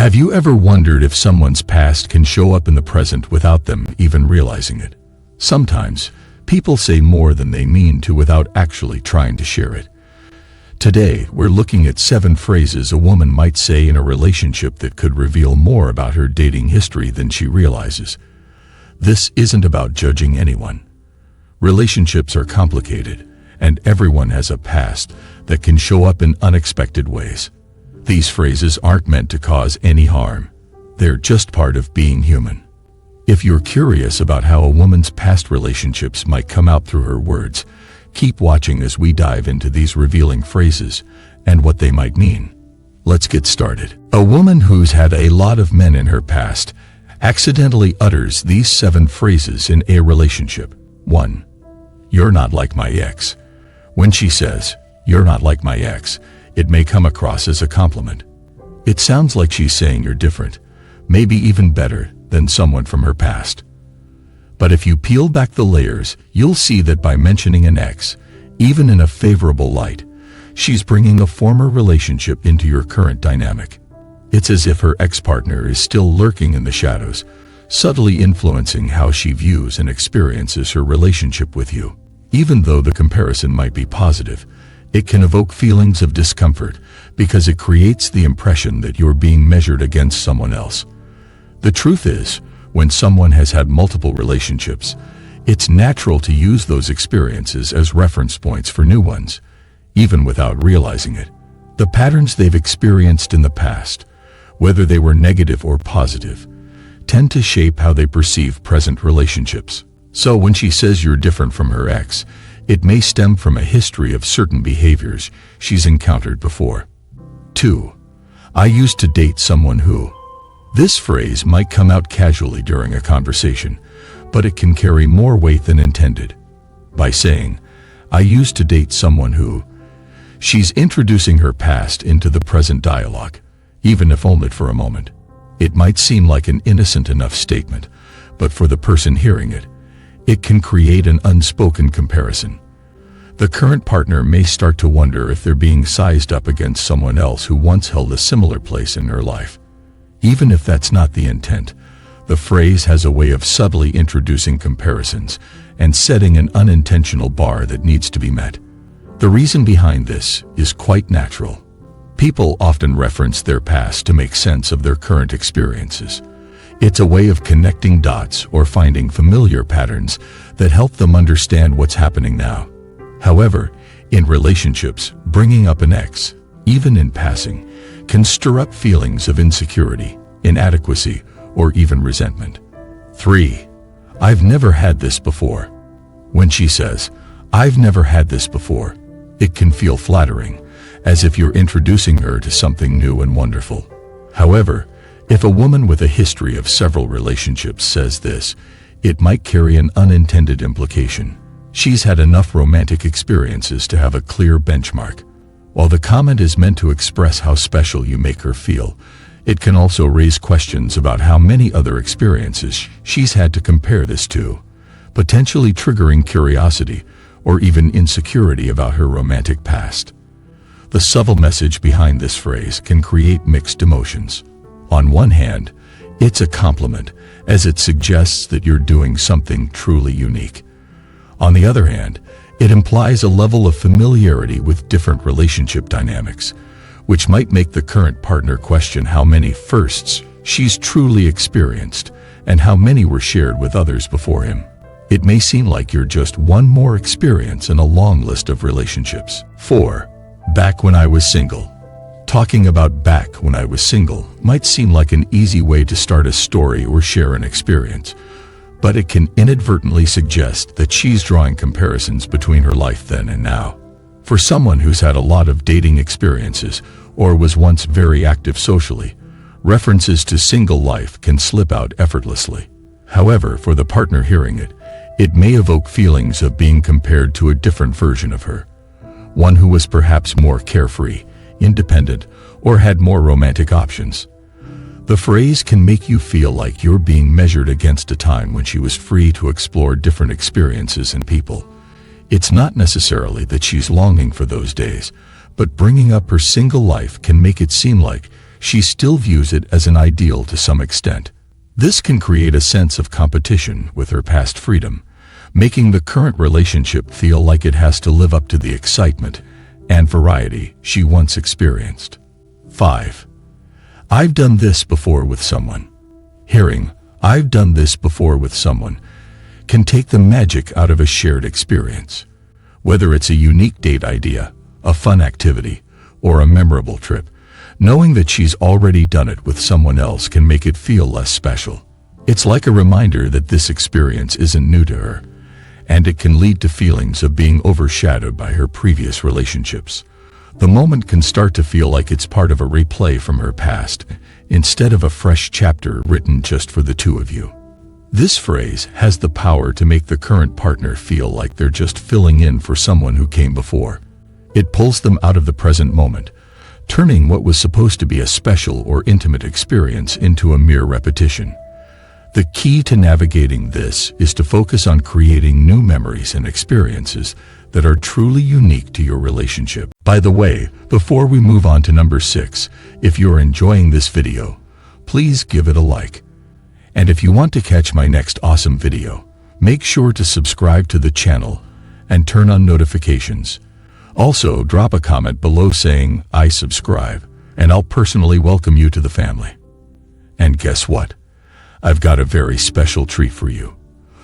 Have you ever wondered if someone's past can show up in the present without them even realizing it? Sometimes, people say more than they mean to without actually trying to share it. Today, we're looking at 7 phrases a woman might say in a relationship that could reveal more about her dating history than she realizes. This isn't about judging anyone. Relationships are complicated, and everyone has a past that can show up in unexpected ways. These phrases aren't meant to cause any harm. They're just part of being human. If you're curious about how a woman's past relationships might come out through her words, keep watching as we dive into these revealing phrases and what they might mean. Let's get started. A woman who's had a lot of men in her past accidentally utters these 7 phrases in a relationship. 1. You're not like my ex. When she says, "You're not like my ex," it may come across as a compliment. It sounds like she's saying you're different, maybe even better than someone from her past. But if you peel back the layers, you'll see that by mentioning an ex, even in a favorable light, she's bringing a former relationship into your current dynamic. It's as if her ex-partner is still lurking in the shadows, subtly influencing how she views and experiences her relationship with you. Even though the comparison might be positive, it can evoke feelings of discomfort because it creates the impression that you're being measured against someone else. The truth is, when someone has had multiple relationships, it's natural to use those experiences as reference points for new ones, even without realizing it. The patterns they've experienced in the past, whether they were negative or positive, tend to shape how they perceive present relationships. So when she says you're different from her ex, it may stem from a history of certain behaviors she's encountered before. 2. I used to date someone who. This phrase might come out casually during a conversation, but it can carry more weight than intended. By saying, "I used to date someone who," she's introducing her past into the present dialogue, even if only for a moment. It might seem like an innocent enough statement, but for the person hearing it, it can create an unspoken comparison. The current partner may start to wonder if they're being sized up against someone else who once held a similar place in her life. Even if that's not the intent, the phrase has a way of subtly introducing comparisons and setting an unintentional bar that needs to be met. The reason behind this is quite natural. People often reference their past to make sense of their current experiences. It's a way of connecting dots or finding familiar patterns that help them understand what's happening now. However, in relationships, bringing up an ex, even in passing, can stir up feelings of insecurity, inadequacy, or even resentment. 3. I've never had this before. When she says, "I've never had this before," it can feel flattering, as if you're introducing her to something new and wonderful. However, if a woman with a history of several relationships says this, it might carry an unintended implication. She's had enough romantic experiences to have a clear benchmark. While the comment is meant to express how special you make her feel, it can also raise questions about how many other experiences she's had to compare this to, potentially triggering curiosity or even insecurity about her romantic past. The subtle message behind this phrase can create mixed emotions. On one hand, it's a compliment, as it suggests that you're doing something truly unique. On the other hand, it implies a level of familiarity with different relationship dynamics, which might make the current partner question how many firsts she's truly experienced and how many were shared with others before him. It may seem like you're just one more experience in a long list of relationships. 4. Back when I was single. Talking about back when I was single might seem like an easy way to start a story or share an experience, but it can inadvertently suggest that she's drawing comparisons between her life then and now. For someone who's had a lot of dating experiences or was once very active socially, references to single life can slip out effortlessly. However, for the partner hearing it, it may evoke feelings of being compared to a different version of her, one who was perhaps more carefree, independent, or had more romantic options. The phrase can make you feel like you're being measured against a time when she was free to explore different experiences and people. It's not necessarily that she's longing for those days, but bringing up her single life can make it seem like she still views it as an ideal to some extent. This can create a sense of competition with her past freedom, making the current relationship feel like it has to live up to the excitement and variety she once experienced. 5. I've done this before with someone. Hearing, "I've done this before with someone," can take the magic out of a shared experience. Whether it's a unique date idea, a fun activity, or a memorable trip, knowing that she's already done it with someone else can make it feel less special. It's like a reminder that this experience isn't new to her, and it can lead to feelings of being overshadowed by her previous relationships. The moment can start to feel like it's part of a replay from her past, instead of a fresh chapter written just for the two of you. This phrase has the power to make the current partner feel like they're just filling in for someone who came before. It pulls them out of the present moment, turning what was supposed to be a special or intimate experience into a mere repetition. The key to navigating this is to focus on creating new memories and experiences that are truly unique to your relationship. By the way, before we move on to number 6, if you're enjoying this video, please give it a like. And if you want to catch my next awesome video, make sure to subscribe to the channel and turn on notifications. Also, drop a comment below saying, "I subscribe," and I'll personally welcome you to the family. And guess what? I've got a very special treat for you.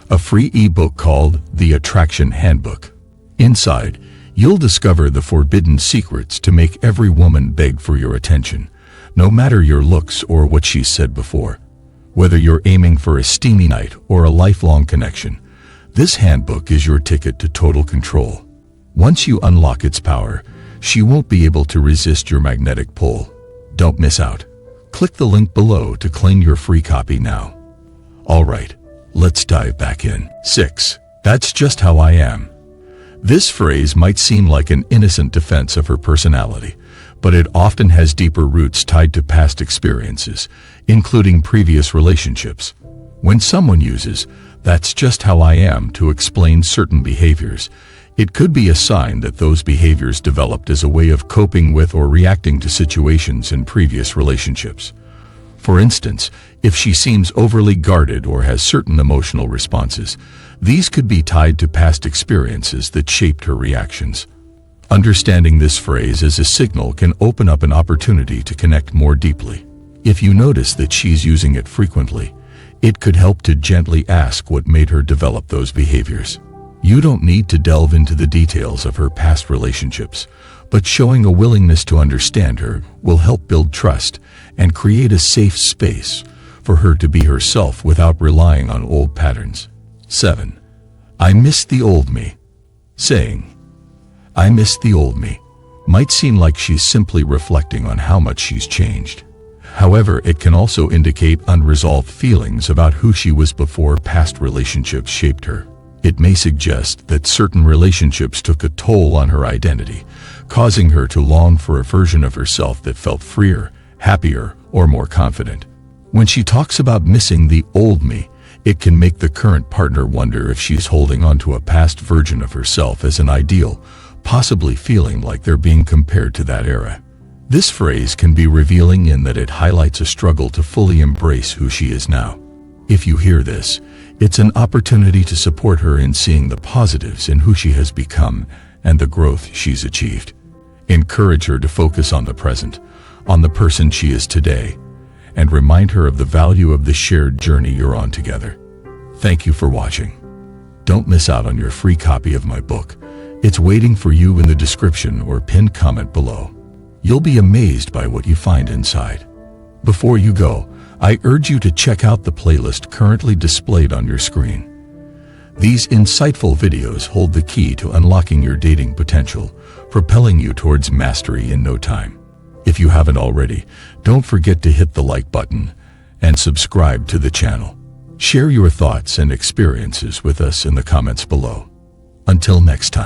A free ebook called The Attraction Handbook. Inside, you'll discover the forbidden secrets to make every woman beg for your attention, no matter your looks or what she's said before. Whether you're aiming for a steamy night or a lifelong connection, this handbook is your ticket to total control. Once you unlock its power, she won't be able to resist your magnetic pull. Don't miss out. Click the link below to claim your free copy now. All right, let's dive back in. 6. That's just how I am. This phrase might seem like an innocent defense of her personality, but it often has deeper roots tied to past experiences, including previous relationships. When someone uses, "That's just how I am," to explain certain behaviors, it could be a sign that those behaviors developed as a way of coping with or reacting to situations in previous relationships. For instance, if she seems overly guarded or has certain emotional responses, these could be tied to past experiences that shaped her reactions. Understanding this phrase as a signal can open up an opportunity to connect more deeply. If you notice that she's using it frequently, it could help to gently ask what made her develop those behaviors. You don't need to delve into the details of her past relationships, but showing a willingness to understand her will help build trust and create a safe space for her to be herself without relying on old patterns. 7. I miss the old me. Saying, "I miss the old me," might seem like she's simply reflecting on how much she's changed. However, it can also indicate unresolved feelings about who she was before past relationships shaped her. It may suggest that certain relationships took a toll on her identity, causing her to long for a version of herself that felt freer, happier, or more confident. When she talks about missing the old me, it can make the current partner wonder if she's holding on to a past version of herself as an ideal, possibly feeling like they're being compared to that era. This phrase can be revealing in that it highlights a struggle to fully embrace who she is now. If you hear this, it's an opportunity to support her in seeing the positives in who she has become and the growth she's achieved. Encourage her to focus on the present, on the person she is today, and remind her of the value of the shared journey you're on together. Thank you for watching. Don't miss out on your free copy of my book. It's waiting for you in the description or pinned comment below. You'll be amazed by what you find inside. Before you go, I urge you to check out the playlist currently displayed on your screen. These insightful videos hold the key to unlocking your dating potential, propelling you towards mastery in no time. If you haven't already, don't forget to hit the like button and subscribe to the channel. Share your thoughts and experiences with us in the comments below. Until next time.